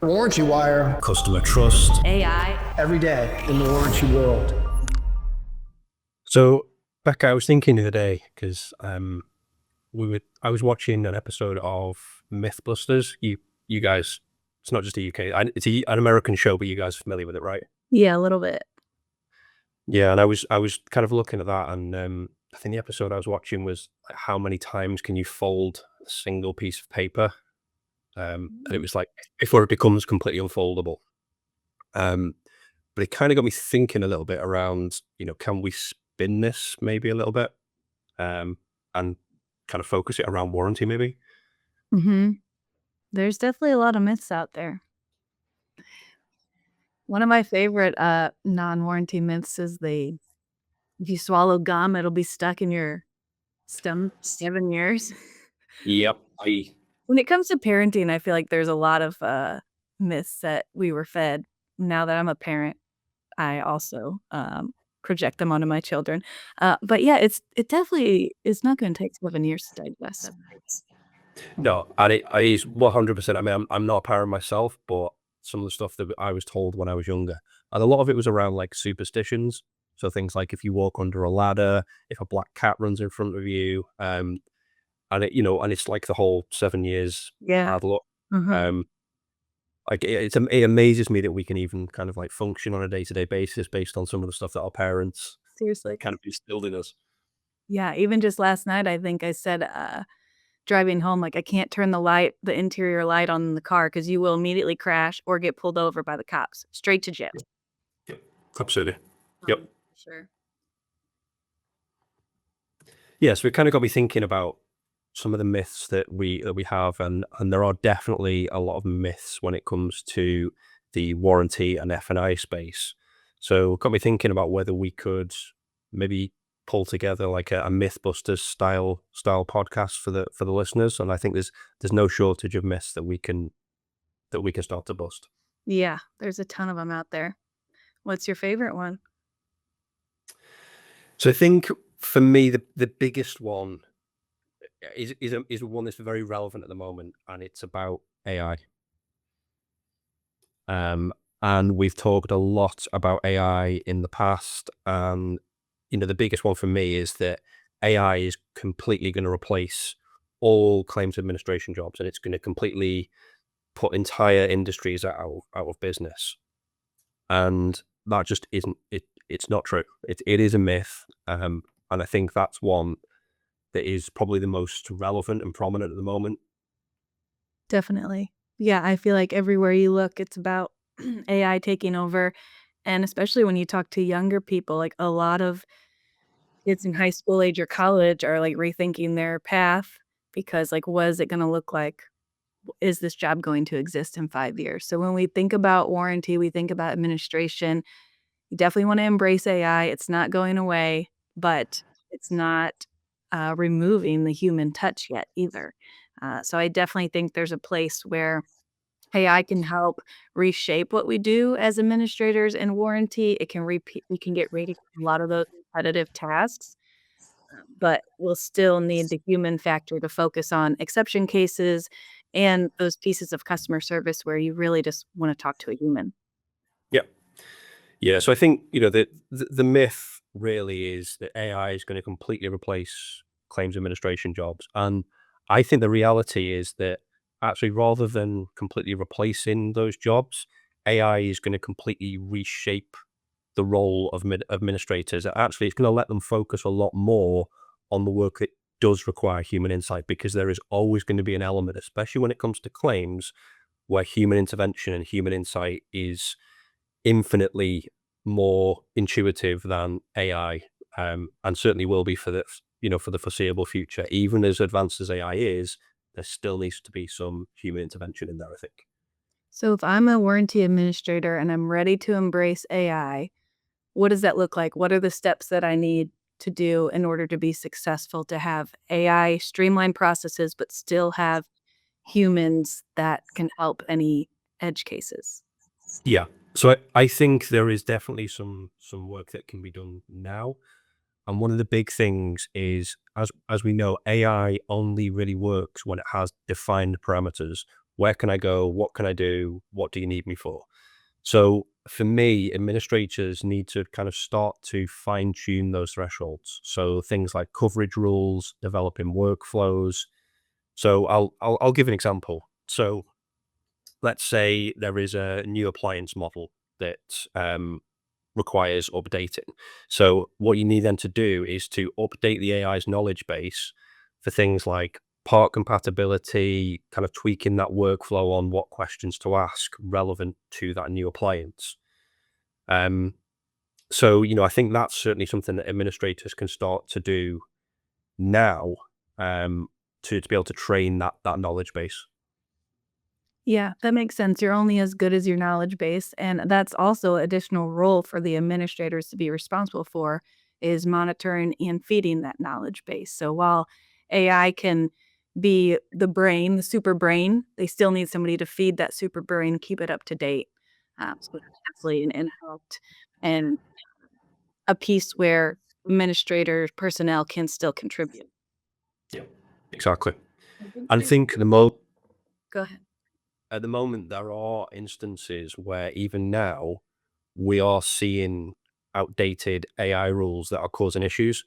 Warranty Wire. Customer trust. AI. Every day in the warranty world. So, Becca, I was thinking the other day because I was watching an episode of Mythbusters. You guys, it's not just a UK, it's an American show, but you guys are familiar with it, right? Yeah, a little bit. Yeah, and I was kind of looking at that, and I think the episode I was watching was like, how many times can you fold a single piece of paper? And it was like before it becomes completely unfoldable. But it kind of got me thinking a little bit around, can we spin this maybe a little bit, and kind of focus it around warranty maybe? Mm-hmm. There's definitely a lot of myths out there. One of my favorite non-warranty myths is if you swallow gum, it'll be stuck in your stomach 7 years. Yep. When it comes to parenting, I feel like there's a lot of myths that we were fed. Now that I'm a parent, I also project them onto my children. But yeah, it definitely is not going to take 7 years to digest. No, and it is 100%. I mean, I'm not a parent myself, but some of the stuff that I was told when I was younger, and a lot of it was around like superstitions. So things like if you walk under a ladder, if a black cat runs in front of you, and and it's like the whole 7 years Yeah. bad luck. Mhm. Like it amazes me that we can even kind of like function on a day-to-day basis based on some of the stuff that our parents Seriously. kind of instilled in us. Yeah, even just last night, I think I said, driving home, like, "I can't turn the interior light on in the car because you will immediately crash or get pulled over by the cops, straight to jail." Yep. Absolutely. Yep. Sure. Yeah, so it kind of got me thinking about some of the myths that we have, and there are definitely a lot of myths when it comes to the warranty and F&I space. So it got me thinking about whether we could maybe pull together like a Mythbusters style podcast for the listeners. And I think there's no shortage of myths that we can start to bust. Yeah, there's a ton of them out there. What's your favorite one? So I think for me the biggest one is one that's very relevant at the moment, and it's about AI. And we've talked a lot about AI in the past, and the biggest one for me is that AI is completely going to replace all claims administration jobs, and it's going to completely put entire industries out of business. And that just isn't it. It's not true. It is a myth, and I think that's one that is probably the most relevant and prominent at the moment. Definitely. Yeah, I feel like everywhere you look, it's about AI taking over, and especially when you talk to younger people, like, a lot of kids in high school age or college are, like, rethinking their path because, like, what is it gonna look like? Is this job going to exist in 5 years? So when we think about warranty, we think about administration, you definitely wanna embrace AI, it's not going away, but it's not, removing the human touch yet either. So I definitely think there's a place where AI can help reshape what we do as administrators in warranty. We can get rid of a lot of those repetitive tasks, but we'll still need the human factor to focus on exception cases and those pieces of customer service where you really just wanna talk to a human. Yeah. Yeah, so I think, the myth really is that AI is gonna completely replace claims administration jobs, and I think the reality is that actually rather than completely replacing those jobs, AI is gonna completely reshape the role of administrators. Actually, it's gonna let them focus a lot more on the work that does require human insight, because there is always gonna be an element, especially when it comes to claims, where human intervention and human insight is infinitely more intuitive than AI, and certainly will be for the foreseeable future. Even as advanced as AI is, there still needs to be some human intervention in there, I think. So if I'm a warranty administrator and I'm ready to embrace AI, what does that look like? What are the steps that I need to do in order to be successful to have AI streamline processes, but still have humans that can help any edge cases? Yeah. So I think there is definitely some work that can be done now. And one of the big things is, as we know, AI only really works when it has defined parameters. Where can I go? What can I do? What do you need me for? So for me, administrators need to kind of start to fine tune those thresholds. So things like coverage rules, developing workflows. So I'll give an example. So let's say there is a new appliance model that requires updating. So what you need then to do is to update the AI's knowledge base for things like part compatibility, kind of tweaking that workflow on what questions to ask relevant to that new appliance. Um, so, I think that's certainly something that administrators can start to do now, to be able to train that knowledge base. Yeah, that makes sense. You're only as good as your knowledge base, and that's also additional role for the administrators to be responsible for is monitoring and feeding that knowledge base. So while AI can be the brain, the super brain, they still need somebody to feed that super brain, keep it up to date. So that's definitely an helped and a piece where administrators, personnel can still contribute. Yeah, exactly. I think And I there's think Go ahead. at the moment there are instances where even now we are seeing outdated AI rules that are causing issues.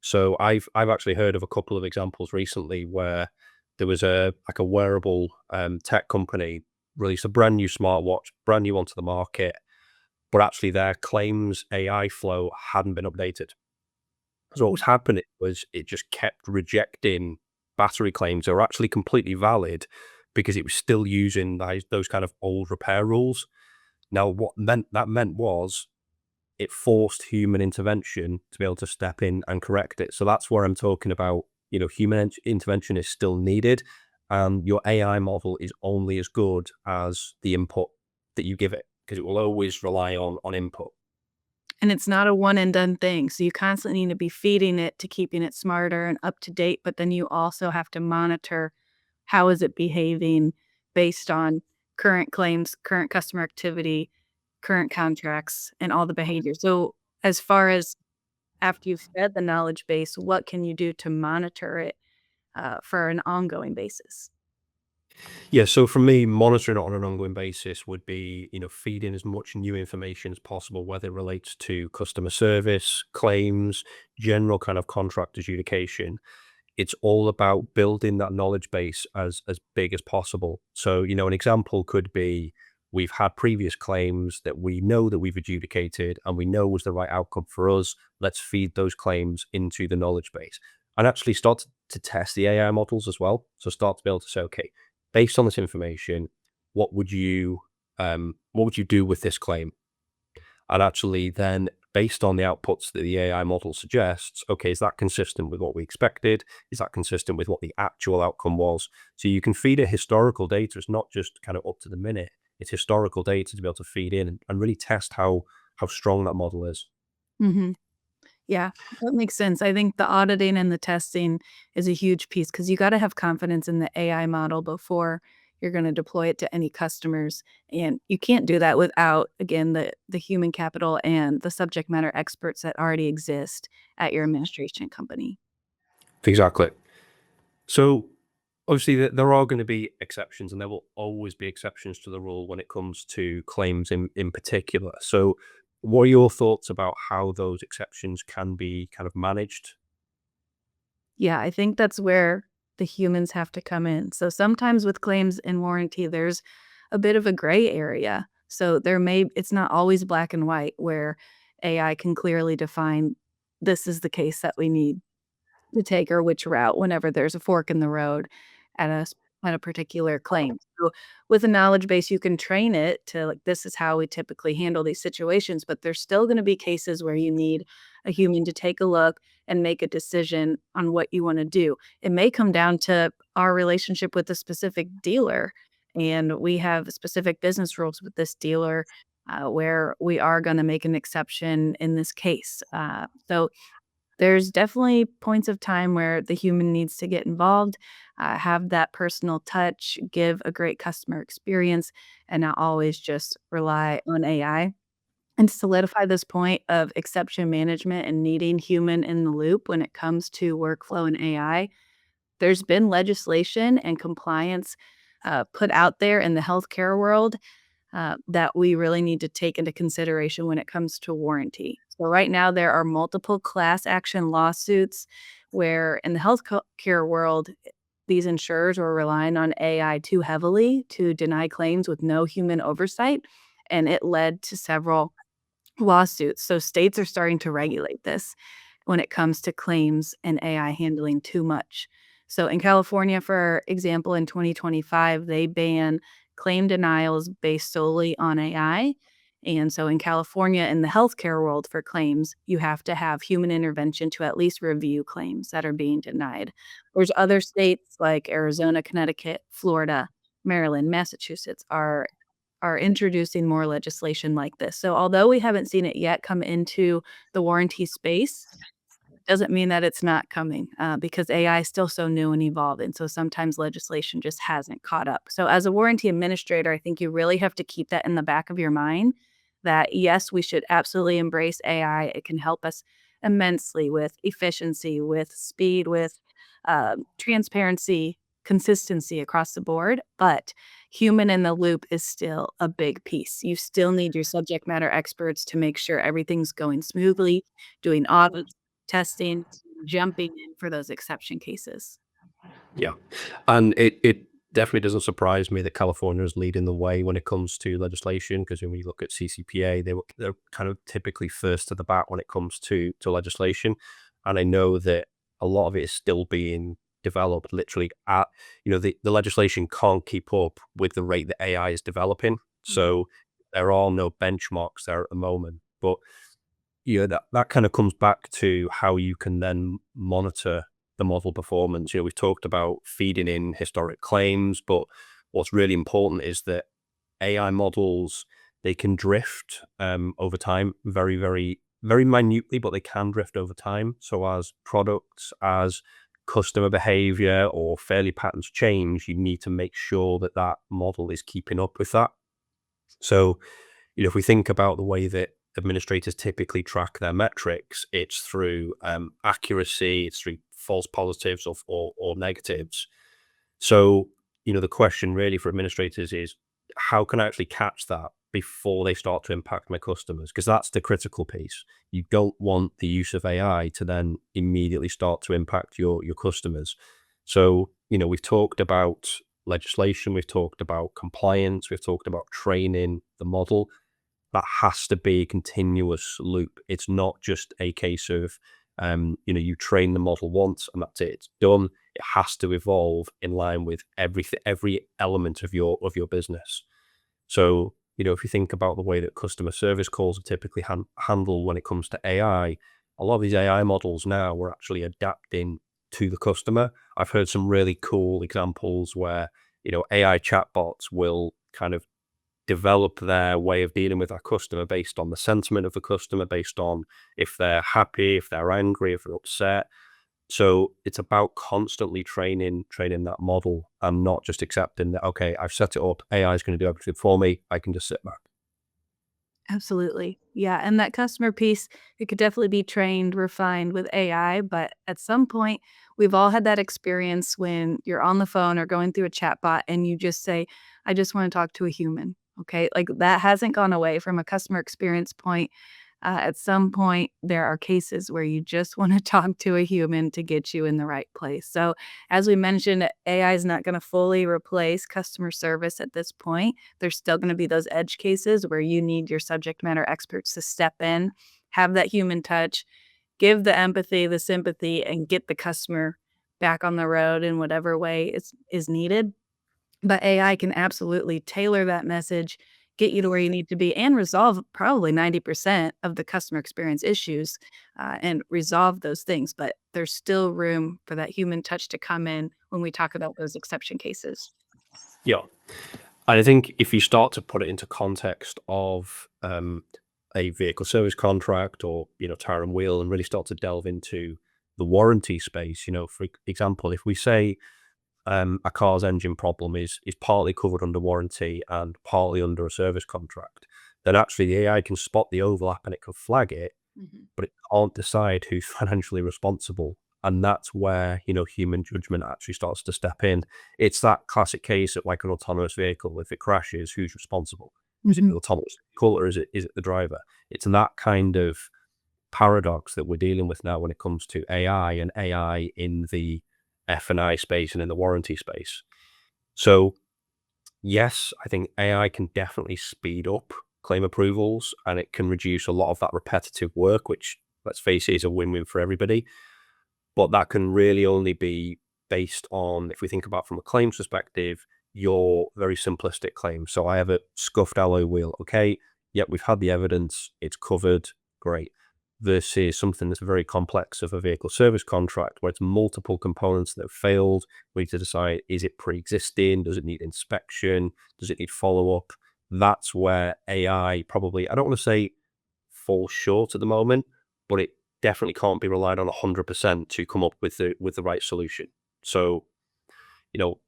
So I've actually heard of a couple of examples recently where there was a wearable tech company released a brand new smartwatch, brand new onto the market, but actually their claims AI flow hadn't been updated. So what was happening was it just kept rejecting battery claims that were actually completely valid because it was still using those kind of old repair rules. Now, what meant was it forced human intervention to be able to step in and correct it. So that's where I'm talking about, human intervention is still needed. And your AI model is only as good as the input that you give it because it will always rely on input. And it's not a one and done thing, so you constantly need to be feeding it to keeping it smarter and up to date, but then you also have to monitor how is it behaving based on current claims, current customer activity, current contracts, and all the behavior. So, as far as after you've fed the knowledge base, what can you do to monitor it, for an ongoing basis? Yeah, so for me, monitoring it on an ongoing basis would be, feeding as much new information as possible, whether it relates to customer service, claims, general kind of contract adjudication. It's all about building that knowledge base as big as possible. So, an example could be we've had previous claims that we know that we've adjudicated and we know was the right outcome for us. Let's feed those claims into the knowledge base and actually start to test the AI models as well. So start to be able to say, okay, based on this information, what would you do with this claim? And actually then based on the outputs that the AI model suggests, okay, is that consistent with what we expected? Is that consistent with what the actual outcome was? So you can feed it historical data. It's not just kind of up to the minute. It's historical data to be able to feed in and really test how strong that model is. Mhm. Yeah, that makes sense. I think the auditing and the testing is a huge piece because you gotta have confidence in the AI model before you're gonna deploy it to any customers, and you can't do that without, again, the human capital and the subject matter experts that already exist at your administration company. Exactly. So obviously there are going to be exceptions and there will always be exceptions to the rule when it comes to claims in particular. So what are your thoughts about how those exceptions can be kind of managed? Yeah, I think that's where the humans have to come in. So sometimes with claims and warranty, there's a bit of a gray area. So it's not always black and white where AI can clearly define this is the case that we need to take or which route whenever there's a fork in the road at at a particular claim. So with a knowledge base, you can train it to like, this is how we typically handle these situations, but there's still going to be cases where you need a human to take a look and make a decision on what you want to do. It may come down to our relationship with a specific dealer, and we have specific business rules with this dealer where we are going to make an exception in this case. So there's definitely points of time where the human needs to get involved, have that personal touch, give a great customer experience, and not always just rely on AI. And to solidify this point of exception management and needing human in the loop when it comes to workflow and AI, there's been legislation and compliance put out there in the healthcare world that we really need to take into consideration when it comes to warranty. So right now there are multiple class action lawsuits where in the healthcare world, these insurers were relying on AI too heavily to deny claims with no human oversight, and it led to several lawsuits. So states are starting to regulate this when it comes to claims and AI handling too much. So in California, for example, in 2025, they ban claim denials based solely on AI. And so in California, in the healthcare world for claims, you have to have human intervention to at least review claims that are being denied. There's other states like Arizona, Connecticut, Florida, Maryland, Massachusetts are introducing more legislation like this. So although we haven't seen it yet come into the warranty space, doesn't mean that it's not coming, because AI is still so new and evolving, so sometimes legislation just hasn't caught up. So as a warranty administrator, I think you really have to keep that in the back of your mind that, yes, we should absolutely embrace AI. It can help us immensely with efficiency, with speed, with, transparency, consistency across the board, but human in the loop is still a big piece. You still need your subject matter experts to make sure everything's going smoothly, doing audits, testing, jumping in for those exception cases. Yeah. And it definitely doesn't surprise me that California is leading the way when it comes to legislation, because when you look at CCPA, they're kind of typically first to the bat when it comes to legislation. And I know that a lot of it is still being developed literally at, the legislation can't keep up with the rate that AI is developing. So there are no benchmarks there at the moment. But that kind of comes back to how you can then monitor the model performance. We've talked about feeding in historic claims, but what's really important is that AI models, they can drift over time very, very, very minutely, but they can drift over time. So as products, as customer behavior or failure patterns change, you need to make sure that that model is keeping up with that. So, if we think about the way that administrators typically track their metrics, it's through accuracy, it's through false positives or negatives. So, the question really for administrators is, how can I actually catch that before they start to impact my customers? Because that's the critical piece. You don't want the use of AI to then immediately start to impact your customers. So, we've talked about legislation, we've talked about compliance, we've talked about training the model. That has to be a continuous loop. It's not just a case of, you train the model once and that's it. It's done. It has to evolve in line with every element of your business. So, if you think about the way that customer service calls are typically handled when it comes to AI, a lot of these AI models now are actually adapting to the customer. I've heard some really cool examples where, AI chatbots will kind of develop their way of dealing with our customer based on the sentiment of the customer, based on if they're happy, if they're angry, if they're upset. So it's about constantly training that model and not just accepting that, okay, I've set it up, AI is going to do everything for me, I can just sit back. Absolutely. Yeah, and that customer piece, it could definitely be trained, refined with AI, but at some point, we've all had that experience when you're on the phone or going through a chatbot and you just say, "I just wanna talk to a human." Okay? Like, that hasn't gone away from a customer experience point. At some point, there are cases where you just wanna talk to a human to get you in the right place. So, as we mentioned, AI is not gonna fully replace customer service at this point. There's still gonna be those edge cases where you need your subject matter experts to step in, have that human touch, give the empathy, the sympathy, and get the customer back on the road in whatever way is needed. But AI can absolutely tailor that message, get you to where you need to be, and resolve probably 90% of the customer experience issues, and resolve those things, but there's still room for that human touch to come in when we talk about those exception cases. Yeah. And I think if you start to put it into context of a vehicle service contract or, tire and wheel, and really start to delve into the warranty space, for example, if we say a car's engine problem is partly covered under warranty and partly under a service contract, then actually the AI can spot the overlap and it can flag it, Mhm. but it can't decide who's financially responsible. And that's where, human judgment actually starts to step in. It's that classic case of like an autonomous vehicle. If it crashes, who's responsible? Is it the autonomous vehicle or is it the driver? It's that kind of paradox that we're dealing with now when it comes to AI and AI in the F&I space and in the warranty space. So yes, I think AI can definitely speed up claim approvals and it can reduce a lot of that repetitive work, which, let's face it, is a win-win for everybody. But that can really only be based on, if we think about from a claims perspective, your very simplistic claim. So I have a scuffed alloy wheel. Okay, yep, we've had the evidence, it's covered, great. Versus something that's very complex of a vehicle service contract where it's multiple components that have failed. We need to decide, is it pre-existing? Does it need inspection? Does it need follow-up? That's where AI probably, I don't want to say falls short at the moment, but it definitely can't be relied on 100% to come up with the right solution. So,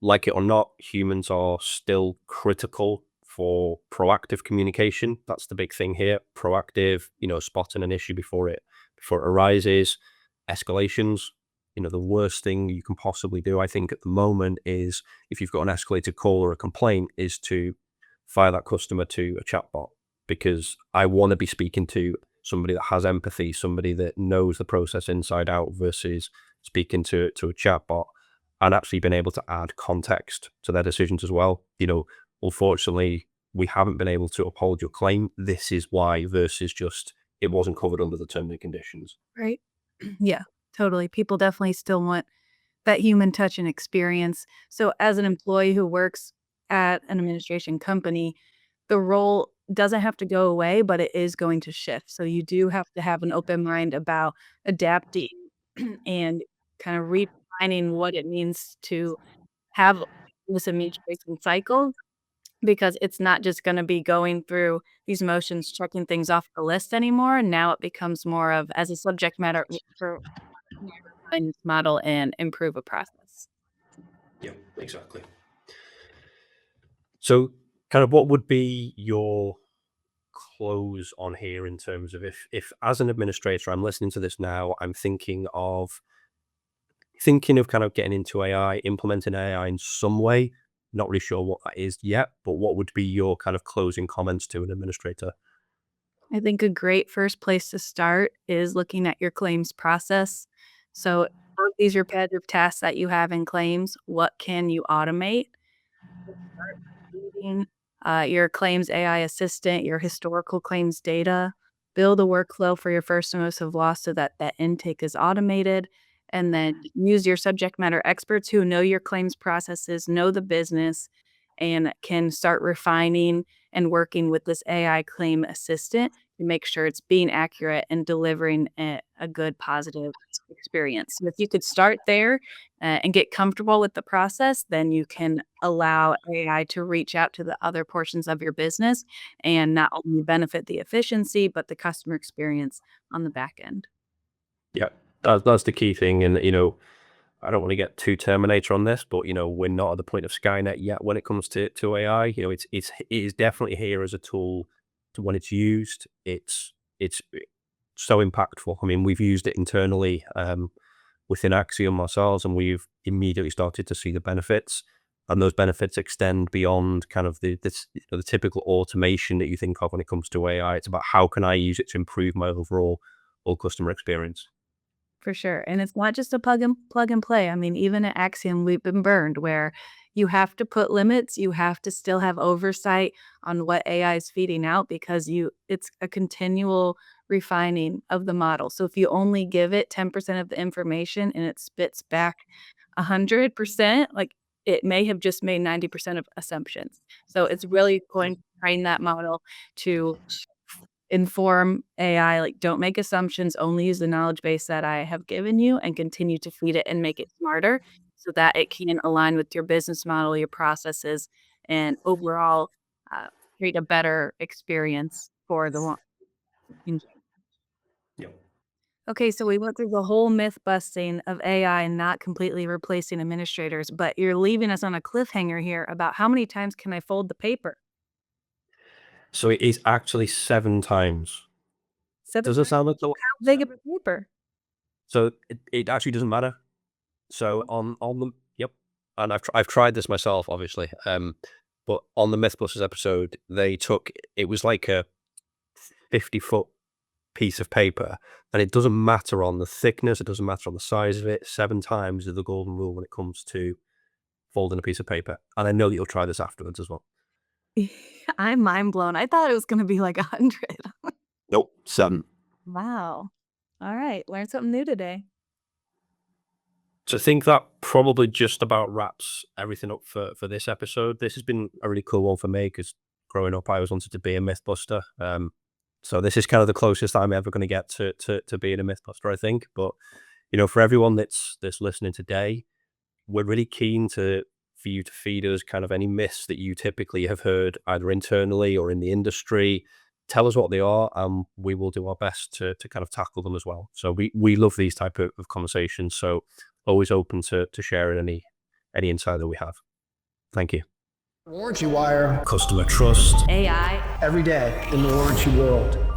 like it or not, humans are still critical for proactive communication. That's the big thing here. Proactive, spotting an issue before it arises. Escalations, the worst thing you can possibly do, I think, at the moment is if you've got an escalated call or a complaint, is to fire that customer to a chatbot, because I want to be speaking to somebody that has empathy, somebody that knows the process inside out, versus speaking to a chatbot and actually being able to add context to their decisions as well. Unfortunately, we haven't been able to uphold your claim. This is why, versus just it wasn't covered under the terms and conditions. Right? Yeah, totally. People definitely still want that human touch and experience. So as an employee who works at an administration company, the role doesn't have to go away, but it is going to shift. So you do have to have an open mind about adapting and kind of redefining what it means to have this administration cycle, because it's not just gonna be going through these motions, checking things off the list anymore. Now it becomes more of, as a subject matter for refine this model and improve a process. Yeah, exactly. So, kind of what would be your close on here in terms of, if as an administrator, I'm listening to this now, I'm thinking of kind of getting into AI, implementing AI in some way. Not really sure what that is yet, but what would be your kind of closing comments to an administrator? I think a great first place to start is looking at your claims process. So, of these repetitive tasks that you have in claims, what can you automate? Start building, your claims AI assistant, your historical claims data. Build a workflow for your first notice of loss so that that intake is automated, and then use your subject matter experts who know your claims processes, know the business, and can start refining and working with this AI claim assistant to make sure it's being accurate and delivering a good positive experience. So if you could start there and get comfortable with the process, then you can allow AI to reach out to the other portions of your business and not only benefit the efficiency, but the customer experience on the back end. Yeah, that's the key thing. And, I don't want to get too Terminator on this, but, we're not at the point of Skynet yet when it comes to AI. It is definitely here as a tool. When it's used, it's so impactful. I mean, we've used it internally within Axiom ourselves, and we've immediately started to see the benefits. And those benefits extend beyond kind of the typical automation that you think of when it comes to AI. It's about, how can I use it to improve my overall customer experience? For sure, and it's not just a plug and play. I mean, even at Axiom, we've been burned where you have to put limits, you have to still have oversight on what AI is feeding out, because it's a continual refining of the model. So if you only give it 10% of the information and it spits back 100%, like, it may have just made 90% of assumptions. So it's really going to train that model to inform AI, like, don't make assumptions, only use the knowledge base that I have given you, and continue to feed it and make it smarter so that it can align with your business model, your processes, and overall, uh, create a better experience for the long. Yep. Okay, so we went through the whole myth busting of AI not completely replacing administrators, but you're leaving us on a cliffhanger here about how many times can I fold the paper? So it is actually 7 times. 7 Does it times? sound like the How big of a paper? So it actually doesn't matter. So on the and I've tried this myself, obviously. But on the Mythbusters episode, it was like a 50-foot piece of paper, and it doesn't matter on the thickness, it doesn't matter on the size of it. 7 times is the golden rule when it comes to folding a piece of paper. And I know that you'll try this afterwards as well. I'm mind blown. I thought it was gonna be like 100. Nope, 7. Wow. All right, learned something new today. So I think that probably just about wraps everything up for this episode. This has been a really cool one for me because growing up, I always wanted to be a Mythbuster. So this is kind of the closest I'm ever going to get to being a Mythbuster, I think. But for everyone that's listening today, we're really keen for you to feed us kind of any myths that you typically have heard either internally or in the industry. Tell us what they are, and we will do our best to kind of tackle them as well. So we love these type of conversations. So always open to sharing any insight that we have. Thank you. Warranty wire. Customer trust. AI. Every day in the warranty world.